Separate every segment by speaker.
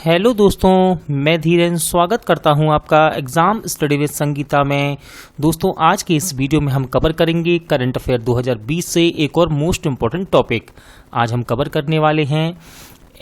Speaker 1: Hello दोस्तों, मैं धीरेन स्वागत करता हूं आपका एग्ज़ाम स्टडी विद संगीता में। दोस्तों, आज के इस वीडियो में हम कवर करेंगे करंट अफेयर 2020 से एक और मोस्ट इम्पॉर्टेंट टॉपिक। आज हम कवर करने वाले हैं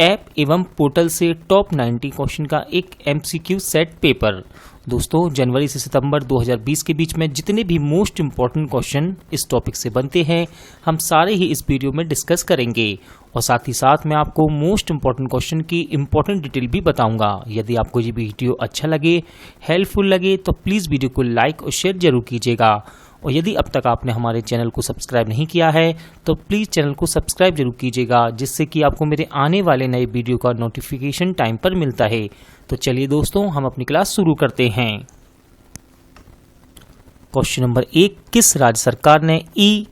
Speaker 1: ऐप एवं पोर्टल से टॉप 90 क्वेश्चन का एक MCQ सेट पेपर। दोस्तों, जनवरी से सितंबर 2020 के बीच में जितने भी मोस्ट इम्पॉर्टेंट क्वेश्चन इस टॉपिक से बनते हैं, हम सारे ही इस वीडियो में डिस्कस करेंगे और साथ ही साथ मैं आपको मोस्ट इम्पॉर्टेंट क्वेश्चन की इम्पॉर्टेंट डिटेल भी बताऊंगा। यदि आपको ये वीडियो अच्छा लगे, हेल्पफुल लगे, तो प्लीज़ वीडियो को लाइक और शेयर जरूर कीजिएगा। और यदि अब तक आपने हमारे चैनल को सब्सक्राइब नहीं किया है तो प्लीज़ चैनल को सब्सक्राइब जरूर कीजिएगा, जिससे कि आपको मेरे आने वाले नए वीडियो का नोटिफिकेशन टाइम पर मिलता है। तो चलिए दोस्तों, हम अपनी क्लास शुरू करते हैं। क्वेश्चन नंबर 1, किस राज्य सरकार ने ई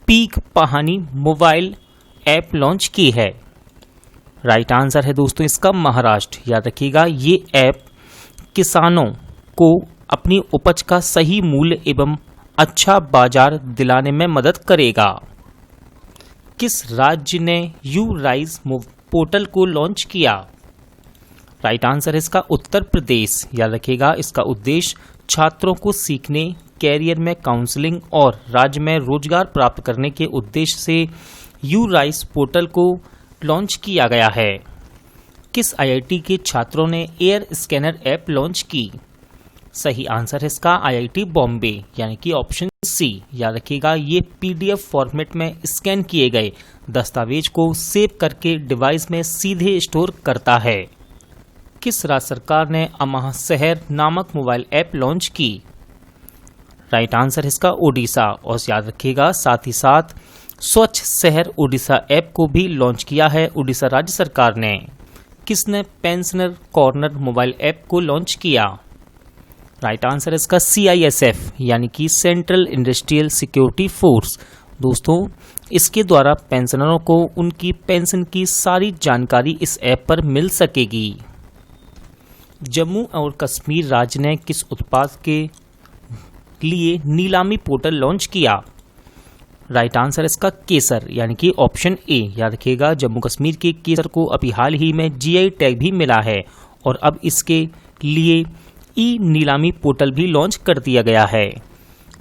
Speaker 1: पीक पहानी मोबाइल ऐप लॉन्च की है? राइट आंसर है दोस्तों इसका महाराष्ट्र। याद रखिएगा, ये ऐप किसानों को अपनी उपज का सही मूल्य एवं अच्छा बाजार दिलाने में मदद करेगा। किस राज्य ने यू राइज पोर्टल को लॉन्च किया? राइट आंसर है इसका उत्तर प्रदेश। याद रखिएगा, इसका उद्देश्य छात्रों को सीखने, कैरियर में काउंसलिंग और राज्य में रोजगार प्राप्त करने के उद्देश्य से यू राइज पोर्टल को लॉन्च किया गया है। किस IIT के छात्रों ने एयर स्कैनर ऐप लॉन्च की? सही आंसर है इसका IIT बॉम्बे, यानी कि ऑप्शन सी। याद रखिएगा, ये PDF फॉर्मेट में स्कैन किए गए दस्तावेज को सेव करके डिवाइस में सीधे स्टोर करता है। किस राज्य सरकार ने अमाह शहर नामक मोबाइल ऐप लॉन्च की? राइट आंसर है इसका ओडिशा। और याद रखिएगा, साथ ही साथ स्वच्छ शहर ओडिशा ऐप को भी लॉन्च किया है उड़ीसा राज्य सरकार ने। किसने पेंशनर कॉर्नर मोबाइल ऐप को लॉन्च किया? राइट आंसर है इसका CISF, यानी कि सेंट्रल इंडस्ट्रियल सिक्योरिटी फोर्स। दोस्तों, इसके द्वारा पेंशनरों को उनकी पेंशन की सारी जानकारी इस ऐप पर मिल सकेगी। जम्मू और कश्मीर राज्य ने किस उत्पाद के लिए नीलामी पोर्टल लॉन्च किया? राइट आंसर है इसका केसर, यानी कि ऑप्शन ए। याद रखिएगा, जम्मू कश्मीर के केसर को अभी हाल ही में GI टैग भी मिला है और अब इसके लिए ई नीलामी पोर्टल भी लॉन्च कर दिया गया है।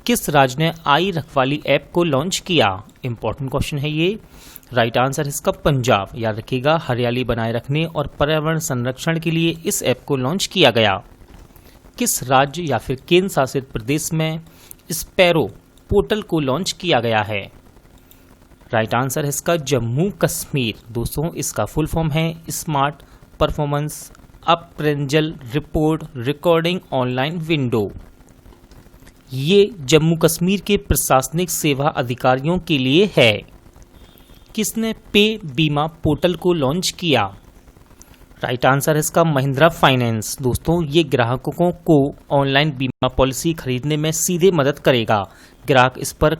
Speaker 1: किस राज्य ने आई रखवाली ऐप को लॉन्च किया? इंपॉर्टेंट क्वेश्चन है ये। राइट आंसर है इसका पंजाब। याद रखिएगा, हरियाली बनाए रखने और पर्यावरण संरक्षण के लिए इस ऐप को लॉन्च किया गया। किस राज्य या फिर केंद्र शासित प्रदेश में स्पैरो पोर्टल को लॉन्च किया गया है? राइट आंसर है इसका जम्मू कश्मीर। दोस्तों, इसका फुल फॉर्म है smart performance appraisal report recording online window. ये जम्मू कश्मीर के प्रशासनिक सेवा अधिकारियों के लिए है। किसने पे बीमा पोर्टल को लॉन्च किया? राइट आंसर है इसका महिंद्रा फाइनेंस। दोस्तों, ये ग्राहकों को ऑनलाइन बीमा पॉलिसी खरीदने में सीधे मदद करेगा। ग्राहक इस पर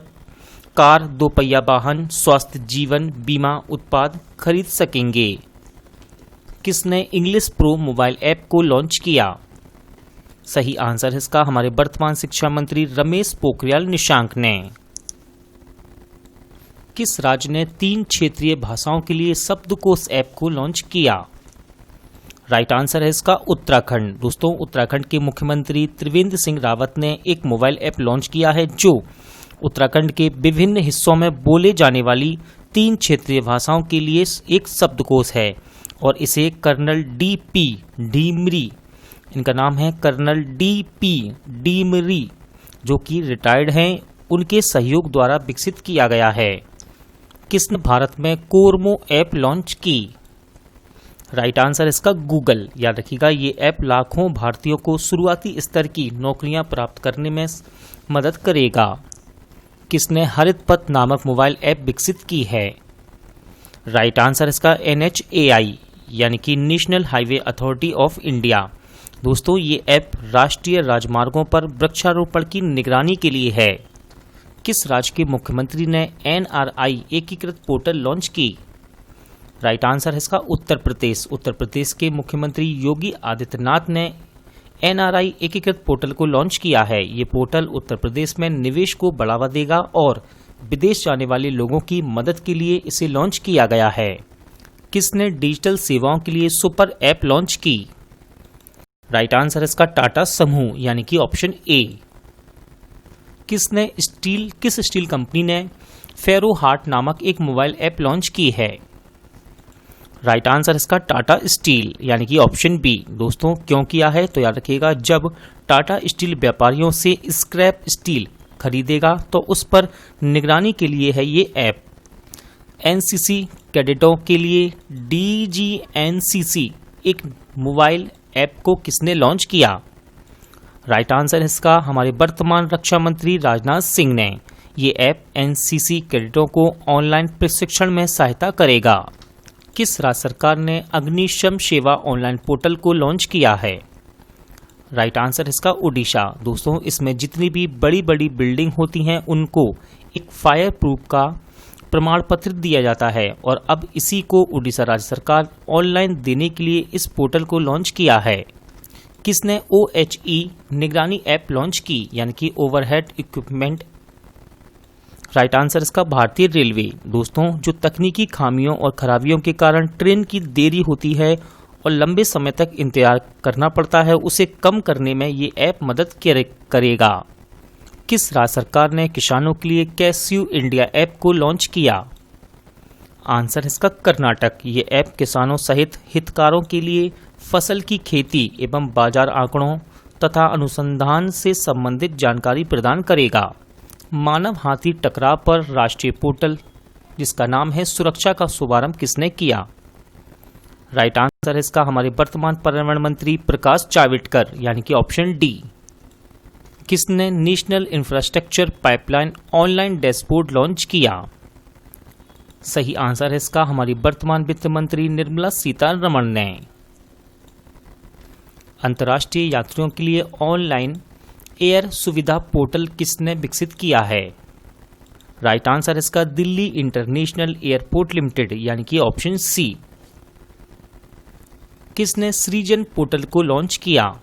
Speaker 1: कार, 2 पहिया वाहन, स्वास्थ्य जीवन बीमा उत्पाद खरीद सकेंगे। किसने इंग्लिश प्रो मोबाइल ऐप को लॉन्च किया? सही आंसर है इसका हमारे वर्तमान शिक्षा मंत्री रमेश पोखरियाल निशंक ने। किस राज्य ने 3 क्षेत्रीय भाषाओं के लिए शब्दकोश ऐप को लॉन्च किया? राइट आंसर है इसका उत्तराखंड। दोस्तों, उत्तराखंड के मुख्यमंत्री त्रिवेंद्र सिंह रावत ने एक मोबाइल ऐप लॉन्च किया है जो उत्तराखंड के विभिन्न हिस्सों में बोले जाने वाली 3 क्षेत्रीय भाषाओं के लिए एक शब्दकोश है और इसे कर्नल DP डीमरी, इनका नाम है कर्नल DP डीमरी, जो कि रिटायर्ड हैं, उनके सहयोग द्वारा विकसित किया गया है। किसने भारत में कोरमो ऐप लॉन्च की? राइट आंसर इसका गूगल। याद रखिएगा, ये ऐप लाखों भारतीयों को शुरुआती स्तर की नौकरियां प्राप्त करने में मदद करेगा। किसने हरित पथ नामक मोबाइल ऐप विकसित की है? राइट आंसर इसका NHAI, यानी कि national highway authority of India. दोस्तों, ये ऐप राष्ट्रीय राजमार्गों पर वृक्षारोपण की निगरानी के लिए है। किस राज्य के मुख्यमंत्री ने NRI एकीकृत पोर्टल लॉन्च की? राइट आंसर है इसका उत्तर प्रदेश। उत्तर प्रदेश के मुख्यमंत्री योगी आदित्यनाथ ने NRI एकीकृत पोर्टल को लॉन्च किया है। ये पोर्टल उत्तर प्रदेश में निवेश को बढ़ावा देगा और विदेश जाने वाले लोगों की मदद के लिए इसे लॉन्च किया गया है। किसने डिजिटल सेवाओं के लिए सुपर ऐप लॉन्च की? राइट आंसर है इसका टाटा समूह यानी कि ऑप्शन ए। किस स्टील कंपनी ने फेरो हार्ट नामक एक मोबाइल ऐप लॉन्च की है? राइट आंसर इसका टाटा स्टील यानी कि ऑप्शन बी। दोस्तों क्यों किया है तो याद रखिएगा, जब टाटा स्टील व्यापारियों से स्क्रैप स्टील खरीदेगा तो उस पर निगरानी के लिए है ये ऐप। एनसीसी कैडेटों के लिए DGNCC एक मोबाइल ऐप को किसने लॉन्च किया? राइट आंसर इसका हमारे वर्तमान रक्षा मंत्री राजनाथ सिंह ने। ये ऐप एनसीसी कैडेटों को ऑनलाइन प्रशिक्षण में सहायता करेगा। किस राज्य सरकार ने अग्निशम सेवा ऑनलाइन पोर्टल को लॉन्च किया है? राइट आंसर इसका उड़ीसा। दोस्तों इसमें जितनी भी बड़ी बड़ी बिल्डिंग होती हैं उनको एक फायर प्रूफ का प्रमाण पत्र दिया जाता है और अब इसी को उड़ीसा राज्य सरकार ऑनलाइन देने के लिए इस पोर्टल को लॉन्च किया है। किसने OHE निगरानी ऐप लॉन्च की यानी कि ओवरहेड इक्विपमेंट? राइट आंसर इसका भारतीय रेलवे। दोस्तों जो तकनीकी खामियों और खराबियों के कारण ट्रेन की देरी होती है और लंबे समय तक इंतजार करना पड़ता है, उसे कम करने में ये ऐप मदद करेगा। किस राज्य सरकार ने किसानों के लिए कैस्यू इंडिया ऐप को लॉन्च किया? आंसर इसका कर्नाटक। ये ऐप किसानों सहित हितधारकों के लिए फसल की खेती एवं बाजार आंकड़ों तथा अनुसंधान से संबंधित जानकारी प्रदान करेगा। मानव हाथी टकराव पर राष्ट्रीय पोर्टल जिसका नाम है सुरक्षा का शुभारंभ किसने किया? राइट आंसर इसका हमारे वर्तमान पर्यावरण मंत्री प्रकाश जावड़ेकर यानी कि ऑप्शन डी। किसने national infrastructure pipeline online dashboard launch किया? सही आंसर है इसका हमारी वर्तमान वित्त मंत्री निर्मला सीतारमण ने। अंतर्राष्ट्रीय यात्रियों के लिए ऑनलाइन एयर सुविधा पोर्टल किसने विकसित किया है? राइट आंसर इसका दिल्ली इंटरनेशनल एयरपोर्ट लिमिटेड यानी कि ऑप्शन सी। किसने सृजन पोर्टल को लॉन्च किया?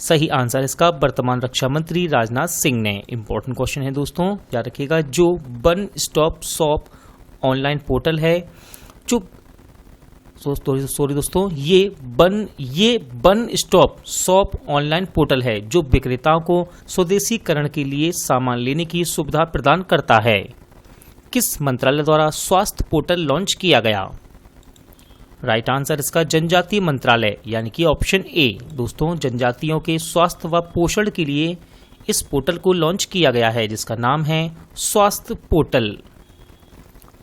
Speaker 1: सही आंसर इसका वर्तमान रक्षा मंत्री राजनाथ सिंह ने। इंपॉर्टेंट क्वेश्चन है दोस्तों, याद रखिएगा। जो one stop shop online portal है, जो दोस्तों ये one stop shop online portal है जो विक्रेताओं को स्वदेशीकरण के लिए सामान लेने की सुविधा प्रदान करता है। किस मंत्रालय द्वारा स्वास्थ्य पोर्टल लॉन्च किया गया? राइट आंसर इसका जनजातीय मंत्रालय यानी कि ऑप्शन ए। दोस्तों जनजातियों के स्वास्थ्य व पोषण के लिए इस पोर्टल को लॉन्च किया गया है जिसका नाम है स्वास्थ्य पोर्टल।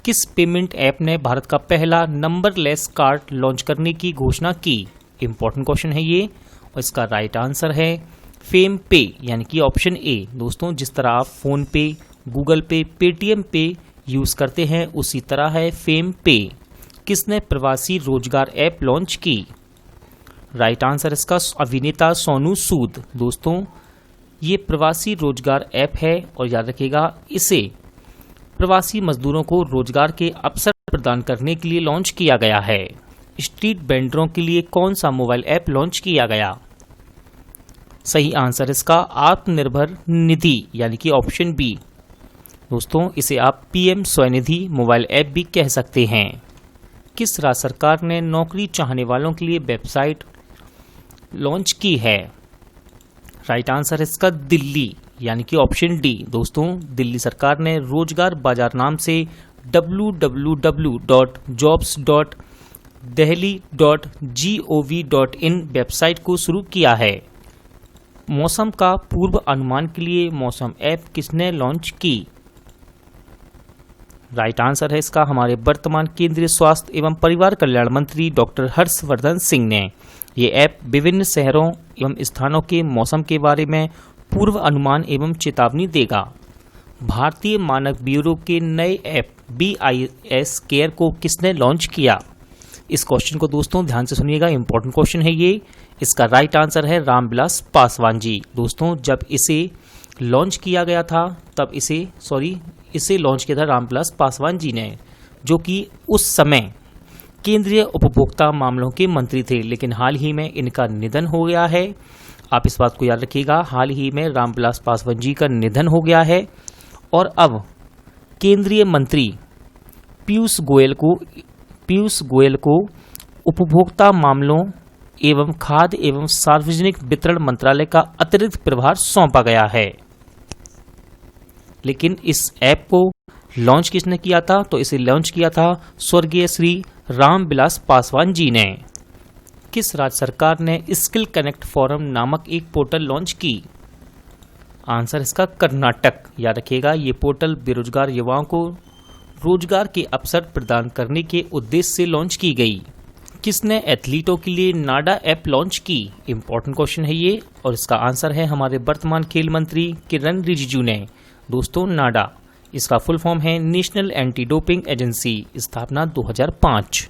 Speaker 1: किस पेमेंट ऐप ने भारत का पहला नंबरलेस कार्ड लॉन्च करने की घोषणा की? इंपॉर्टेंट क्वेश्चन है ये और इसका राइट आंसर है फेम पे यानी कि ऑप्शन ए। दोस्तों जिस तरह आप फोन पे, गूगल पे, पेटीएम पे यूज करते हैं उसी तरह है फेम पे। किसने प्रवासी रोजगार ऐप लॉन्च की? राइट आंसर इसका अभिनेता सोनू सूद। दोस्तों ये प्रवासी रोजगार ऐप है और याद रखिएगा इसे प्रवासी मजदूरों को रोजगार के अवसर प्रदान करने के लिए लॉन्च किया गया है। स्ट्रीट वेंडरों के लिए कौन सा मोबाइल ऐप लॉन्च किया गया? सही आंसर इसका आत्मनिर्भर निधि यानी कि ऑप्शन बी। दोस्तों इसे आप PM स्वनिधि मोबाइल ऐप भी कह सकते हैं। किस राज्य सरकार ने नौकरी चाहने वालों के लिए वेबसाइट लॉन्च की है? राइट आंसर इसका दिल्ली यानी कि ऑप्शन डी। दोस्तों दिल्ली सरकार ने रोजगार बाजार नाम से www.jobs.delhi.gov.in वेबसाइट को शुरू किया है। मौसम का पूर्व अनुमान के लिए मौसम ऐप किसने लॉन्च की? राइट आंसर है इसका हमारे वर्तमान केंद्रीय स्वास्थ्य एवं परिवार कल्याण मंत्री डॉक्टर हर्षवर्धन सिंह ने। ये ऐप विभिन्न शहरों एवं स्थानों के मौसम के बारे में पूर्व अनुमान एवं चेतावनी देगा। भारतीय मानक ब्यूरो के नए ऐप BIS केयर को किसने लॉन्च किया? इस क्वेश्चन को दोस्तों ध्यान से सुनिएगा, इंपॉर्टेंट क्वेश्चन है ये। इसका राइट आंसर है रामविलास पासवान जी। दोस्तों जब इसे लॉन्च किया गया था तब इसे लॉन्च किया था रामविलास पासवान जी ने, जो कि उस समय केंद्रीय उपभोक्ता मामलों के मंत्री थे, लेकिन हाल ही में इनका निधन हो गया है। आप इस बात को याद रखिएगा, हाल ही में रामविलास पासवान जी का निधन हो गया है और अब केंद्रीय मंत्री पीयूष गोयल को पीयूष गोयल को उपभोक्ता मामलों एवं खाद्य एवं सार्वजनिक वितरण मंत्रालय का अतिरिक्त प्रभार सौंपा गया है। लेकिन इस ऐप को लॉन्च किसने किया था? तो इसे लॉन्च किया था स्वर्गीय श्री रामविलास पासवान जी ने। किस राज्य सरकार ने स्किल कनेक्ट फोरम नामक एक पोर्टल लॉन्च की? आंसर इसका कर्नाटक। याद रखिएगा, ये पोर्टल बेरोजगार युवाओं को रोजगार के अवसर प्रदान करने के उद्देश्य से लॉन्च की गई। किसने एथलीटों के लिए नाडा ऐप लॉन्च की? इंपॉर्टेंट क्वेश्चन है ये, और इसका आंसर है हमारे वर्तमान खेल मंत्री किरण रिजिजू ने। दोस्तों, नाडा इसका फुल फॉर्म है नेशनल एंटी डोपिंग एजेंसी, स्थापना 2005।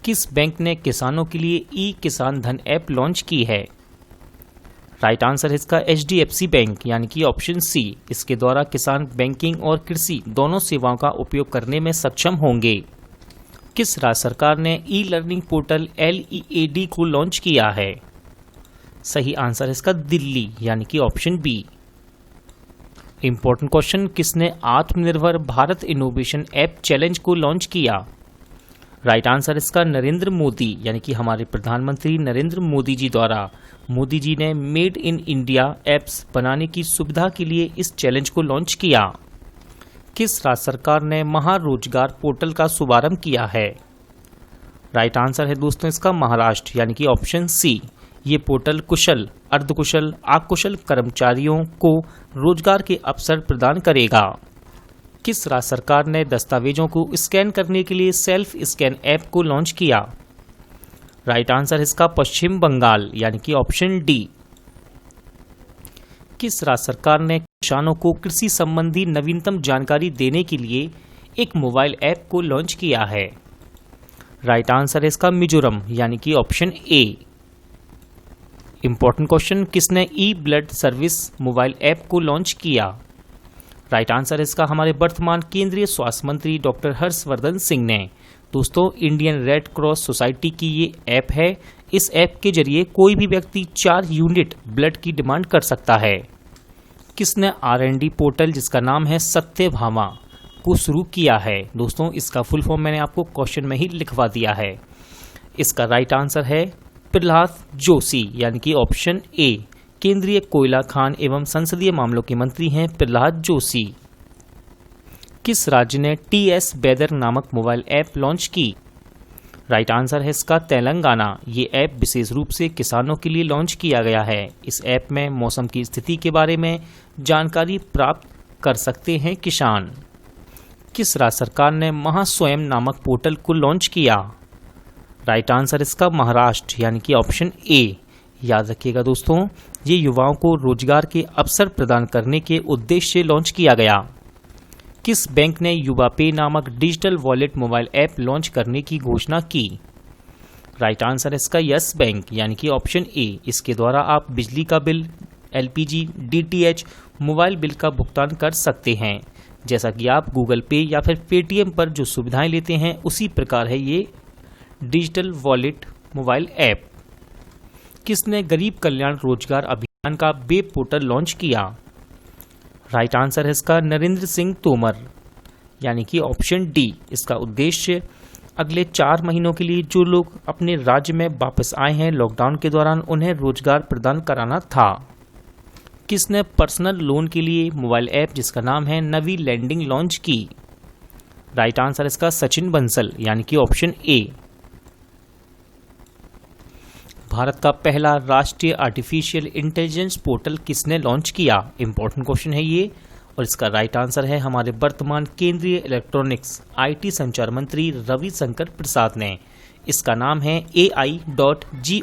Speaker 1: किस बैंक ने किसानों के लिए ई किसान धन ऐप लॉन्च की है? राइट आंसर है इसका HDFC बैंक, यानी कि ऑप्शन सी। इसके द्वारा किसान बैंकिंग और कृषि दोनों सेवाओं का उपयोग करने में सक्षम होंगे। किस राज्य सरकार ने ई लर्निंग पोर्टल LEAD को लॉन्च किया है? सही आंसर है इसका दिल्ली, यानी कि ऑप्शन बी। इंपॉर्टेंट क्वेश्चन, किसने आत्मनिर्भर भारत इनोवेशन ऐप चैलेंज को लॉन्च किया? राइट आंसर इसका नरेंद्र मोदी, यानी कि हमारे प्रधानमंत्री नरेंद्र मोदी जी द्वारा मोदी जी ने मेड इन इंडिया ऐप्स बनाने की सुविधा के लिए इस चैलेंज को लॉन्च किया। किस राज्य सरकार ने महारोजगार पोर्टल का शुभारंभ किया है? राइट आंसर है दोस्तों इसका महाराष्ट्र, यानी कि ऑप्शन सी। ये पोर्टल कुशल, अर्धकुशल, अकुशल कर्मचारियों को रोजगार के अवसर प्रदान करेगा। किस राज्य सरकार ने दस्तावेजों को स्कैन करने के लिए सेल्फ स्कैन ऐप को लॉन्च किया? राइट आंसर इसका पश्चिम बंगाल, यानी कि ऑप्शन डी। किस राज्य सरकार ने किसानों को कृषि संबंधी नवीनतम जानकारी देने के लिए एक मोबाइल ऐप को लॉन्च किया है? राइट आंसर है इसका मिजोरम, यानी कि ऑप्शन ए। इंपॉर्टेंट क्वेश्चन, किसने ई ब्लड सर्विस मोबाइल ऐप को लॉन्च किया? राइट आंसर इसका हमारे वर्तमान केंद्रीय स्वास्थ्य मंत्री डॉक्टर हर्षवर्धन सिंह ने। दोस्तों, इंडियन रेड क्रॉस सोसाइटी की ये ऐप है। इस ऐप के जरिए कोई भी व्यक्ति 4 यूनिट ब्लड की डिमांड कर सकता है। किसने R&D पोर्टल जिसका नाम है सत्यभामा को शुरू किया है? दोस्तों, इसका फुल फॉर्म मैंने आपको क्वेश्चन में ही लिखवा दिया है। इसका राइट आंसर है प्रहलाद जोशी, यानी कि ऑप्शन ए। केंद्रीय कोयला खान एवं संसदीय मामलों के मंत्री हैं प्रहलाद जोशी। किस राज्य ने TS वेदर नामक मोबाइल ऐप लॉन्च की? राइट आंसर है इसका तेलंगाना। ये ऐप विशेष रूप से किसानों के लिए लॉन्च किया गया है। इस ऐप में मौसम की स्थिति के बारे में जानकारी प्राप्त कर सकते हैं किसान। किस राज्य सरकार ने महास्वयं नामक पोर्टल को लॉन्च किया? राइट आंसर इसका महाराष्ट्र, यानी कि ऑप्शन ए। याद रखिएगा दोस्तों, ये युवाओं को रोजगार के अवसर प्रदान करने के उद्देश्य से लॉन्च किया गया। किस बैंक ने युवा पे नामक digital wallet mobile app launch करने की घोषणा की? राइट आंसर इसका यस बैंक, यानी कि ऑप्शन ए। इसके द्वारा आप बिजली का bill, LPG, DTH, mobile bill का भुगतान कर सकते हैं। जैसा कि आप गूगल पे या फिर पेटीएम पर जो सुविधाएं लेते हैं, उसी प्रकार है ये डिजिटल वॉलेट मोबाइल ऐप। किसने गरीब कल्याण रोजगार अभियान का वेब पोर्टल लॉन्च किया? राइट आंसर है इसका नरेंद्र सिंह तोमर, यानी कि ऑप्शन डी। इसका उद्देश्य अगले 4 महीनों के लिए जो लोग अपने राज्य में वापस आए हैं लॉकडाउन के दौरान, उन्हें रोजगार प्रदान कराना था। किसने पर्सनल लोन के लिए मोबाइल ऐप जिसका नाम है नवी लैंडिंग लॉन्च की? राइट आंसर इसका सचिन बंसल, यानी कि ऑप्शन ए। भारत का पहला राष्ट्रीय आर्टिफिशियल इंटेलिजेंस पोर्टल किसने लॉन्च किया? इंपॉर्टेंट क्वेश्चन है ये, और इसका राइट आंसर है हमारे वर्तमान केंद्रीय इलेक्ट्रॉनिक्स IT संचार मंत्री रविशंकर प्रसाद ने। इसका नाम है AI.gov.in।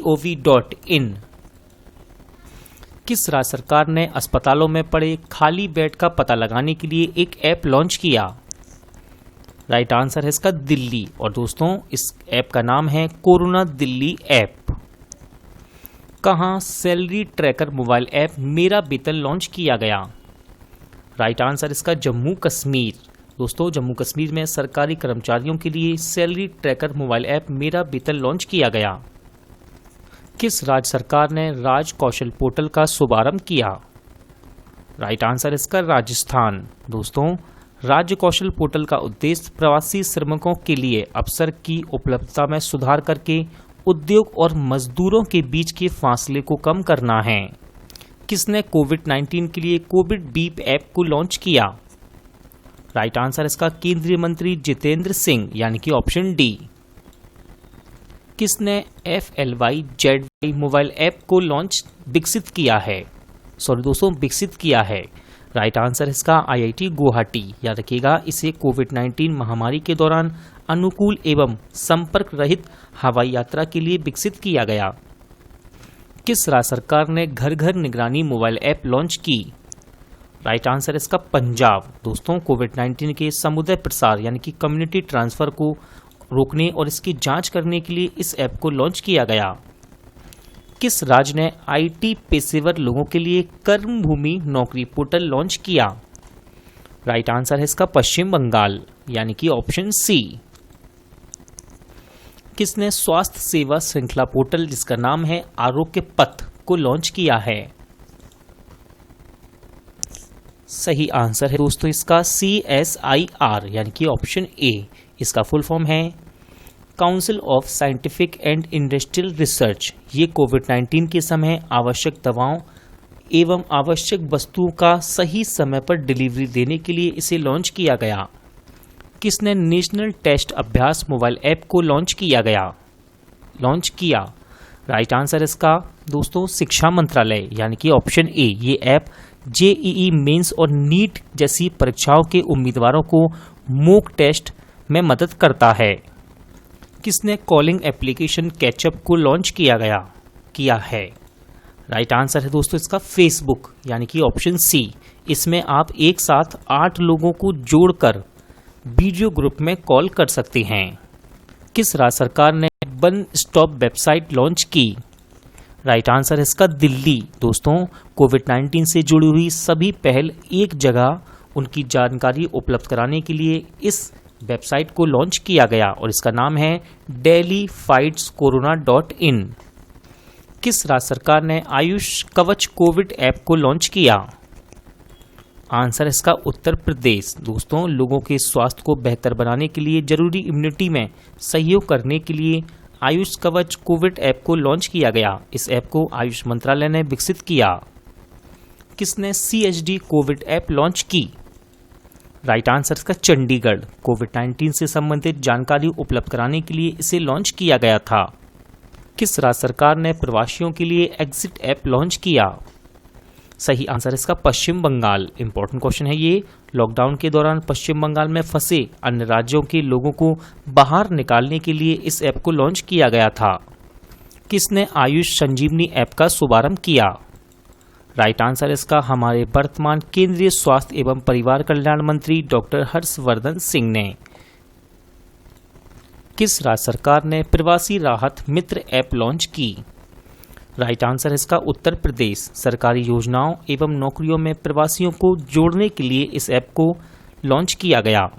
Speaker 1: किस राज्य सरकार ने अस्पतालों में पड़े खाली बेड का पता लगाने के लिए एक ऐप लॉन्च किया? राइट आंसर है इसका दिल्ली, और दोस्तों इस ऐप का नाम है कोरोना दिल्ली ऐप। कहां सैलरी ट्रैकर मोबाइल ऐप मेरा वेतन लॉन्च किया गया? राइट आंसर इसका जम्मू कश्मीर। दोस्तों, जम्मू कश्मीर में सरकारी कर्मचारियों के लिए सैलरी ट्रैकर मोबाइल ऐप मेरा वेतन लॉन्च किया गया। किस राज्य सरकार ने राज कौशल पोर्टल का शुभारंभ किया? राइट आंसर इसका राजस्थान। दोस्तों, राज्य कौशल पोर्टल का उद्देश्य प्रवासी श्रमिकों के लिए अवसर की उपलब्धता में सुधार करके उद्योग और मजदूरों के बीच के फासले को कम करना है। किसने कोविड-19 के लिए कोविड बीप ऐप को लॉन्च किया? राइट आंसर इसका केंद्रीय मंत्री जितेंद्र सिंह यानी कि ऑप्शन डी। किसने FLYZY मोबाइल ऐप को विकसित किया है? राइट आंसर इसका IIT गुवाहाटी। याद रखिएगा, इसे कोविड-19 महामारी के दौरान अनुकूल एवं संपर्क रहित हवाई यात्रा के लिए विकसित किया गया। किस राज्य सरकार ने घर घर निगरानी मोबाइल ऐप लॉन्च की? राइट आंसर इसका पंजाब। दोस्तों, कोविड-19 के समुदाय प्रसार यानी कि कम्युनिटी ट्रांसफर को रोकने और इसकी जांच करने के लिए इस ऐप को लॉन्च किया गया। किस राज्य ने IT पेशेवर लोगों के लिए कर्मभूमि नौकरी पोर्टल लॉन्च किया? राइट आंसर है इसका पश्चिम बंगाल यानी कि ऑप्शन सी। किसने स्वास्थ्य सेवा श्रृंखला पोर्टल जिसका नाम है आरोग्य पथ को लॉन्च किया है? सही आंसर है दोस्तों इसका CSIR यानी कि ऑप्शन ए। इसका फुल फॉर्म है council of scientific and industrial research. ये कोविड-19 के समय आवश्यक दवाओं एवं आवश्यक वस्तुओं का सही समय पर डिलीवरी देने के लिए इसे लॉन्च किया गया। किसने नेशनल टेस्ट अभ्यास मोबाइल ऐप को लॉन्च किया? राइट आंसर इसका दोस्तों शिक्षा मंत्रालय यानी कि ऑप्शन ए। ये ऐप JEE मेंस और नीट जैसी परीक्षाओं के उम्मीदवारों को मॉक टेस्ट में मदद करता है। किसने कॉलिंग एप्लीकेशन कैचअप को लॉन्च किया है? राइट आंसर है दोस्तों इसका फेसबुक यानी कि ऑप्शन सी। इसमें आप एक साथ 8 लोगों को जोड़कर वीडियो ग्रुप में कॉल कर सकते हैं। किस राज्य सरकार ने वन स्टॉप वेबसाइट लॉन्च की? राइट आंसर है इसका दिल्ली। दोस्तों, कोविड-19 से जुड़ी हुई सभी पहल एक जगह उनकी जानकारी उपलब्ध कराने के लिए इस वेबसाइट को लॉन्च किया गया और इसका नाम है delhiFightscorona.in। किस राज्य सरकार ने आयुष कवच कोविड ऐप को लॉन्च किया? आंसर इसका उत्तर प्रदेश। दोस्तों, लोगों के स्वास्थ्य को बेहतर बनाने के लिए जरूरी इम्यूनिटी में सहयोग करने के लिए आयुष कवच कोविड ऐप को लॉन्च किया गया। इस ऐप को आयुष मंत्रालय ने विकसित किया। किसने CHD कोविड ऐप लॉन्च की? राइट आंसर इसका चंडीगढ़। कोविड-19 से संबंधित जानकारी उपलब्ध कराने के लिए इसे लॉन्च किया गया था। किस राज्य सरकार ने प्रवासियों के लिए एग्जिट ऐप लॉन्च किया? सही आंसर इसका पश्चिम बंगाल। इंपॉर्टेंट क्वेश्चन है ये। लॉकडाउन के दौरान पश्चिम बंगाल में फंसे अन्य राज्यों के लोगों को बाहर निकालने के लिए इस ऐप को लॉन्च किया गया था। किसने आयुष संजीवनी ऐप का शुभारंभ किया? राइट आंसर इसका हमारे वर्तमान केंद्रीय स्वास्थ्य एवं परिवार कल्याण मंत्री डॉक्टर हर्षवर्धन सिंह ने। किस राज्य सरकार ने प्रवासी राहत मित्र ऐप लॉन्च की? राइट आंसर इसका उत्तर प्रदेश। सरकारी योजनाओं एवं नौकरियों में प्रवासियों को जोड़ने के लिए इस ऐप को लॉन्च किया गया।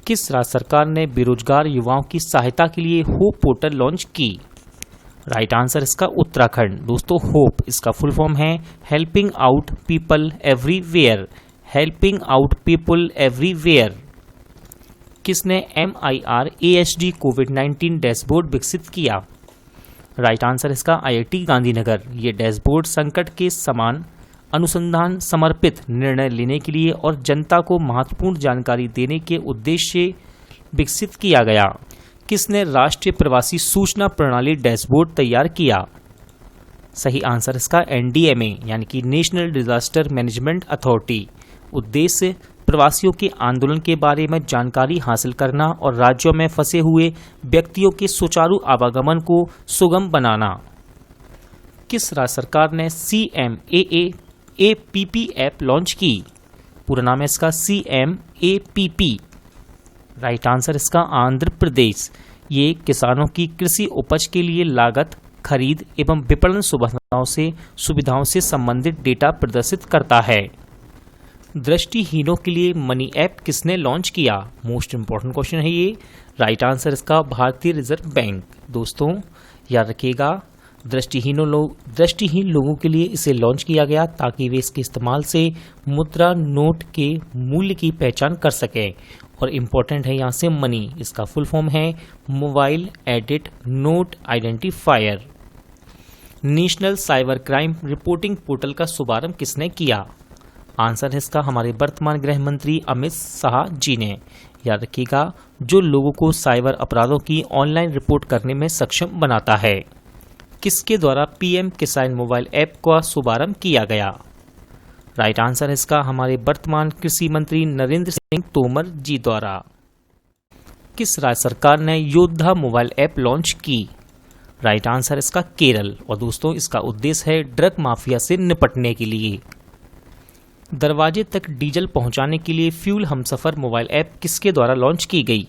Speaker 1: किस राज्य सरकार ने बेरोजगार युवाओं की सहायता के लिए होप पोर्टल लॉन्च की? राइट आंसर इसका उत्तराखंड। दोस्तों, होप इसका फुल फॉर्म है हेल्पिंग आउट पीपल एवरीवेयर। किसने MIRASD कोविड-19 डैशबोर्ड विकसित किया? राइट आंसर इसका IIT गांधीनगर। ये डैशबोर्ड संकट के समान अनुसंधान समर्पित निर्णय लेने के लिए और जनता को महत्वपूर्ण जानकारी देने के उद्देश्य से विकसित किया गया। किसने राष्ट्रीय प्रवासी सूचना प्रणाली डैशबोर्ड तैयार किया? सही आंसर इसका NDMA यानी कि नेशनल डिजास्टर मैनेजमेंट अथॉरिटी। उद्देश्य प्रवासियों के आंदोलन के बारे में जानकारी हासिल करना और राज्यों में फंसे हुए व्यक्तियों के सुचारू आवागमन को सुगम बनाना। किस राज्य सरकार ने CMAAPP ऐप लॉन्च की? पूरा नाम है इसका CMAPP। राइट आंसर इसका आंध्र प्रदेश। ये किसानों की कृषि उपज के लिए लागत, खरीद एवं विपणन सुविधाओं से संबंधित डेटा प्रदर्शित करता है। दृष्टिहीनों के लिए मनी ऐप किसने लॉन्च किया? मोस्ट इंपॉर्टेंट क्वेश्चन है ये। राइट आंसर इसका भारतीय रिजर्व बैंक। दोस्तों, याद रखिएगा, दृष्टिहीन लोगों के लिए इसे लॉन्च किया गया ताकि वे इसके इस्तेमाल से मुद्रा नोट के मूल्य की पहचान कर सकें। और इम्पोर्टेंट है यहाँ से मनी, इसका फुल फॉर्म है mobile aided note identifier. National cyber crime reporting portal का शुभारंभ किसने किया? आंसर है इसका हमारे वर्तमान गृह मंत्री अमित शाह जी ने। याद रखिएगा, जो लोगों को साइबर अपराधों की ऑनलाइन रिपोर्ट करने में सक्षम बनाता है। किसके द्वारा पीएम किसान मोबाइल ऐप का शुभारंभ किया गया? राइट आंसर है इसका हमारे वर्तमान कृषि मंत्री नरेंद्र सिंह तोमर जी द्वारा। किस राज्य सरकार ने योद्धा मोबाइल ऐप लॉन्च की? राइट आंसर इसका केरल। और दोस्तों, इसका उद्देश्य है ड्रग माफिया से निपटने के लिए। दरवाजे तक डीजल पहुंचाने के लिए फ्यूल हमसफर मोबाइल ऐप किसके द्वारा लॉन्च की गई?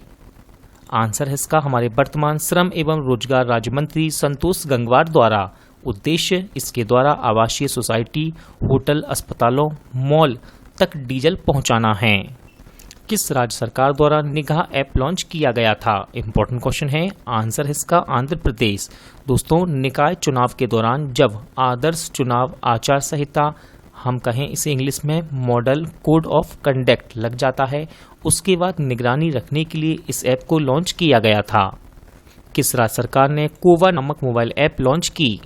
Speaker 1: आंसर है इसका हमारे वर्तमान श्रम एवं रोजगार राज्य मंत्री संतोष गंगवार द्वारा। उद्देश्य इसके द्वारा आवासीय सोसाइटी, होटल, अस्पतालों, मॉल तक डीजल पहुंचाना है। किस राज्य सरकार द्वारा निगाह ऐप लॉन्च किया गया था? इंपॉर्टेंट क्वेश्चन है। आंसर है इसका आंध्र प्रदेश। दोस्तों, निकाय चुनाव के दौरान जब आदर्श चुनाव आचार संहिता, हम कहें इसे इंग्लिश में मॉडल कोड ऑफ कंडक्ट लग जाता है, उसके बाद निगरानी रखने के लिए इस ऐप को लॉन्च किया गया था। किस राज्य सरकार ने कोवा नामक मोबाइल ऐप लॉन्च की?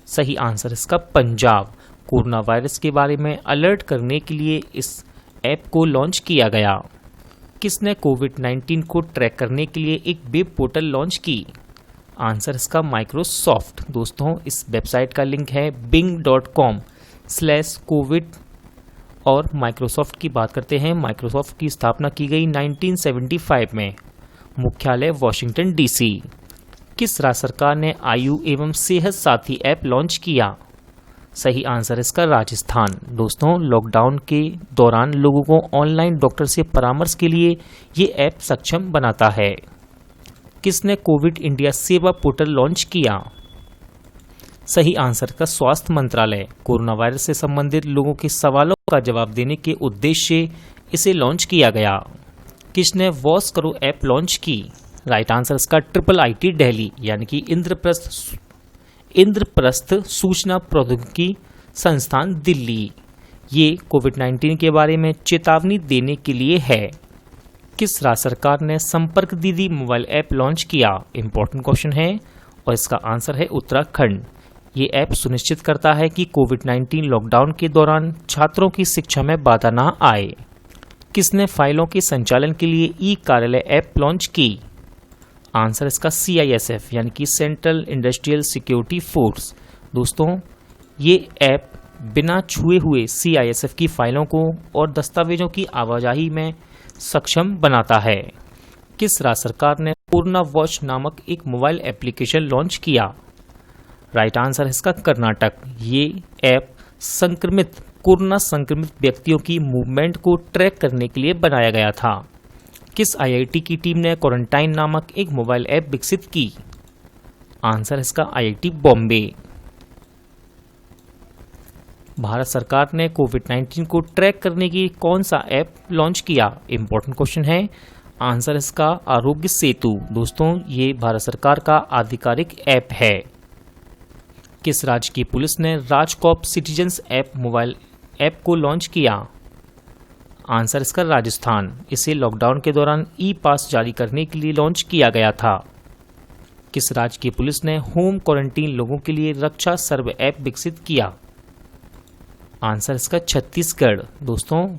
Speaker 1: सही आंसर इसका पंजाब। कोरोना वायरस के बारे में अलर्ट करने के लिए इस ऐप को लॉन्च किया गया। किसने कोविड-19 को ट्रैक करने के लिए एक वेब पोर्टल लॉन्च की? आंसर इसका माइक्रोसॉफ्ट। दोस्तों, इस वेबसाइट का लिंक है bing.com/covid। और माइक्रोसॉफ्ट की बात करते हैं। माइक्रोसॉफ्ट की स्थापना की गई 1975 में, मुख्यालय वॉशिंगटन डीसी। किस राज्य सरकार ने आयु एवं सेहत साथी ऐप लॉन्च किया? सही आंसर इसका राजस्थान। दोस्तों, लॉकडाउन के दौरान लोगों को ऑनलाइन डॉक्टर से परामर्श के लिए ये ऐप सक्षम बनाता है। किसने कोविड इंडिया सेवा पोर्टल लॉन्च किया? सही आंसर का स्वास्थ्य मंत्रालय। कोरोना वायरस से संबंधित लोगों के सवालों का जवाब देने के उद्देश्य से इसे लॉन्च किया गया। किसने वॉश करो ऐप लॉन्च की? राइट आंसर इसका IIIT दिल्ली, यानी कि इंद्रप्रस्थ सूचना प्रौद्योगिकी संस्थान दिल्ली। ये कोविड-19 के बारे में चेतावनी देने के लिए है। किस राज्य सरकार ने संपर्क दीदी मोबाइल ऐप लॉन्च किया? इंपॉर्टेंट क्वेश्चन है और इसका आंसर है उत्तराखंड। ये ऐप सुनिश्चित करता है कि कोविड-19 लॉकडाउन के दौरान छात्रों की शिक्षा में बाधा न आए। किसने फाइलों के संचालन के लिए ई कार्यालय ऐप लॉन्च की? आंसर इसका CISF, यानी कि सेंट्रल इंडस्ट्रियल सिक्योरिटी फोर्स। दोस्तों, ये ऐप बिना छुए हुए CISF की फाइलों को और दस्तावेजों की आवाजाही में सक्षम बनाता है। किस राज्य सरकार ने कोरोना वॉच नामक एक मोबाइल एप्लीकेशन लॉन्च किया? राइट आंसर है इसका कर्नाटक। ये ऐप कोरोना संक्रमित व्यक्तियों की मूवमेंट को ट्रैक करने के लिए बनाया गया था। किस IIT की टीम ने क्वारंटाइन नामक एक मोबाइल ऐप विकसित की? आंसर इसका IIT बॉम्बे। भारत सरकार ने कोविड-19 को ट्रैक करने की कौन सा ऐप लॉन्च किया? इंपॉर्टेंट क्वेश्चन है। आंसर इसका आरोग्य सेतु। दोस्तों, ये भारत सरकार का आधिकारिक ऐप है। किस राज्य की पुलिस ने RajCop citizens app mobile app को लॉन्च किया? आंसर इसका राजस्थान। इसे लॉकडाउन के दौरान ई पास जारी करने के लिए लॉन्च किया गया था। किस राज्य की पुलिस ने होम क्वारंटीन लोगों के लिए रक्षा सर्व ऐप विकसित किया? आंसर इसका छत्तीसगढ़। दोस्तों,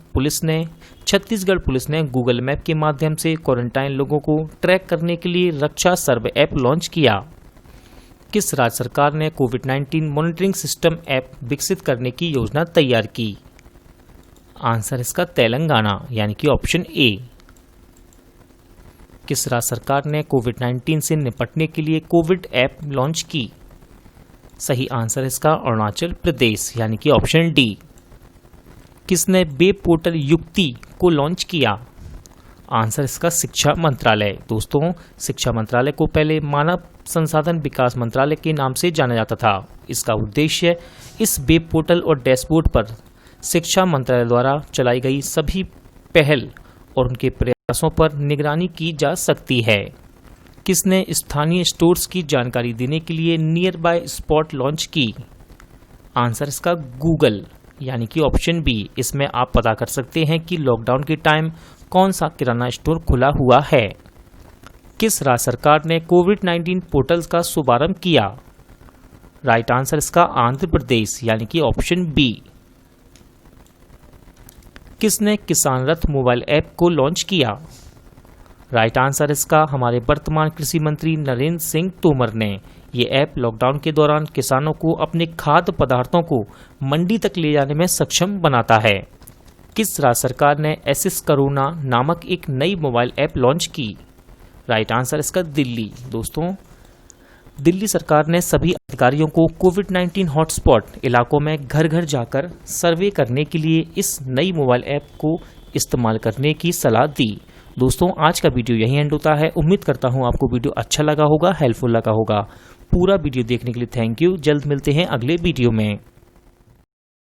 Speaker 1: छत्तीसगढ़ पुलिस ने गूगल मैप के माध्यम से क्वारंटाइन लोगों को ट्रैक करने के लिए रक्षा सर्व ऐप लॉन्च किया। किस राज्य सरकार ने कोविड-19 मॉनिटरिंग सिस्टम ऐप विकसित करने की योजना तैयार की? आंसर इसका तेलंगाना, यानी कि ऑप्शन ए। किस राज्य सरकार ने कोविड-19 से निपटने के लिए कोविड ऐप लॉन्च की? सही आंसर इसका अरुणाचल प्रदेश, यानी कि ऑप्शन डी। किसने वेब पोर्टल युक्ति को लॉन्च किया? आंसर इसका शिक्षा मंत्रालय। दोस्तों, शिक्षा मंत्रालय को पहले मानव संसाधन विकास मंत्रालय के नाम से जाना जाता था। इसका उद्देश्य इस वेब पोर्टल और डैशबोर्ड पर शिक्षा मंत्रालय द्वारा चलाई गई सभी पहल और उनके प्रयासों पर निगरानी की जा सकती है। किसने स्थानीय स्टोर्स की जानकारी देने के लिए नियर बाय स्पॉट लॉन्च की? आंसर इसका गूगल, यानी कि ऑप्शन बी। इसमें आप पता कर सकते हैं कि लॉकडाउन के टाइम कौन सा किराना स्टोर खुला हुआ है। किस राज्य सरकार ने कोविड-19 पोर्टल का शुभारंभ किया? राइट आंसर इसका आंध्र प्रदेश, यानी कि ऑप्शन बी। किसने किसान रथ मोबाइल ऐप को लॉन्च किया? राइट आंसर इसका हमारे वर्तमान कृषि मंत्री नरेंद्र सिंह तोमर ने। ये ऐप लॉकडाउन के दौरान किसानों को अपने खाद्य पदार्थों को मंडी तक ले जाने में सक्षम बनाता है। किस राज्य सरकार ने एसिस कोरोना नामक एक नई मोबाइल ऐप लॉन्च की? राइट आंसर इसका दिल्ली। दोस्तों, दिल्ली सरकार ने सभी अधिकारियों को कोविड-19 हॉटस्पॉट इलाकों में घर घर जाकर सर्वे करने के लिए इस नई मोबाइल ऐप को इस्तेमाल करने की सलाह दी। दोस्तों, आज का वीडियो यहीं एंड होता है। उम्मीद करता हूं आपको वीडियो अच्छा लगा होगा, हेल्पफुल लगा होगा। पूरा वीडियो देखने के लिए थैंक यू। जल्द मिलते हैं अगले वीडियो में।